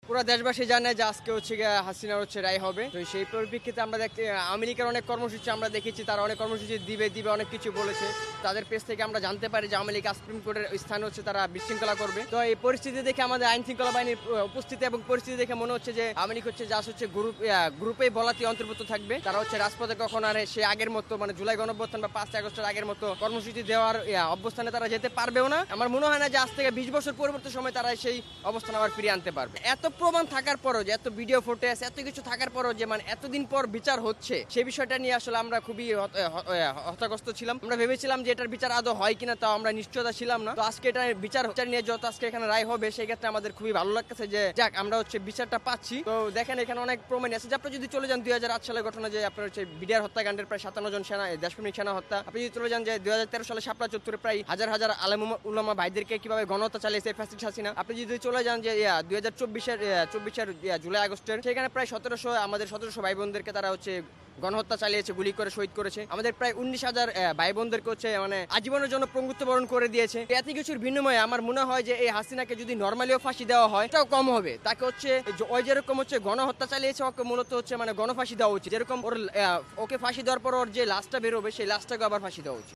পুরো দেশবাসী জানে যে আজকে হচ্ছে গিয়ে হাসিনার হচ্ছে রায় হবে। তো সেই পরিপ্রেক্ষিতে আমরা দেখতে আওয়ামী লীগের অনেক কর্মসূচি আমরা দেখেছি, তারা অনেক কর্মসূচি দিবে অনেক কিছু বলেছে। তাদের পেজ থেকে আমরা জানতে পারি যে আওয়ামী লীগ সুপ্রিম কোর্টের স্থান হচ্ছে তারা বিশৃঙ্খলা করবে। তো এই পরিস্থিতি দেখে আমাদের আইন শৃঙ্খলা বাহিনীর উপস্থিতি এবং পরিস্থিতি দেখে মনে হচ্ছে যে আওয়ামী লীগ হচ্ছে যা হচ্ছে গ্রুপে বলাতে অন্তর্ভুক্ত থাকবে। তারা হচ্ছে রাজপথে কখন আর সে আগের মতো মানে জুলাই গণঅভ্যুত্থান বা 5 আগস্টের আগের মতো কর্মসূচি দেওয়ার অবস্থানে তারা যেতে পারবেও না। আমার মনে হয় না যে আজ থেকে 20 বছর পরবর্তী সময় তারা সেই অবস্থান আবার ফিরিয়ে আনতে পারবে। এত প্রমাণ থাকার পরও যে এত ভিডিও ফুটেজ এত কিছু থাকার পরও যে মানে এতদিন পর বিচার হচ্ছে, সেই বিষয়টা নিয়ে আসলে আমরা খুবই হতাগ্রস্ত ছিলাম। আমরা ভেবেছিলাম যে এটার বিচার আদৌ হয় কিনা, তাও আমরা নিশ্চয়তা ছিলাম না। তো আজকে এটা বিচার নিয়ে যত আজকে এখানে রায় হবে, সেই ক্ষেত্রে আমাদের খুবই ভালো লাগতেছে যে যাক আমরা হচ্ছে বিচারটা পাচ্ছি। তো দেখেন এখানে অনেক প্রমাণ আছে যে আপনি যদি চলে যান 2008 সালের ঘটনা, যে আপনার হচ্ছে বিডিআর হত্যাকাণ্ডের প্রায় 57 জন সেনা দেশপ্রেমিক সেনা হত্যা। আপনি যদি চলে যান যে 2013 সালে শাপলা চত্বরে প্রায় হাজার হাজার আলেম উলামা ভাইদেরকে কিভাবে গণহত্যা চালিয়েছে ফ্যাসিস্ট হাসিনা। আপনি যদি চলে যান যে 2024 জুলাই আগস্টের, সেখানে প্রায় 1700 আমাদের 1700 ভাই বোনদেরকে তারা হচ্ছে গণহত্যা চালিয়েছে, গুলি করে শহীদ করেছে। আমাদের প্রায় 19,000 ভাই বোনদেরকে হচ্ছে মানে আজীবনের জন্য পঙ্গুত্ব বরণ করে দিয়েছে। এত কিছুর বিনিময়ে আমার মনে হয় যে এই হাসিনাকে যদি নর্মালিও ফাঁসি দেওয়া হয় এটাও কম হবে। তাকে হচ্ছে ওই যেরকম হচ্ছে গণহত্যা চালিয়েছে ওকে মূলত হচ্ছে মানে গণফাঁসি দেওয়া উচিত। যেরকম ওকে ফাঁসি দেওয়ার পর ওর যে লাশটা বেরোবে সেই লাশটাকে আবার ফাঁসি দেওয়া উচিত।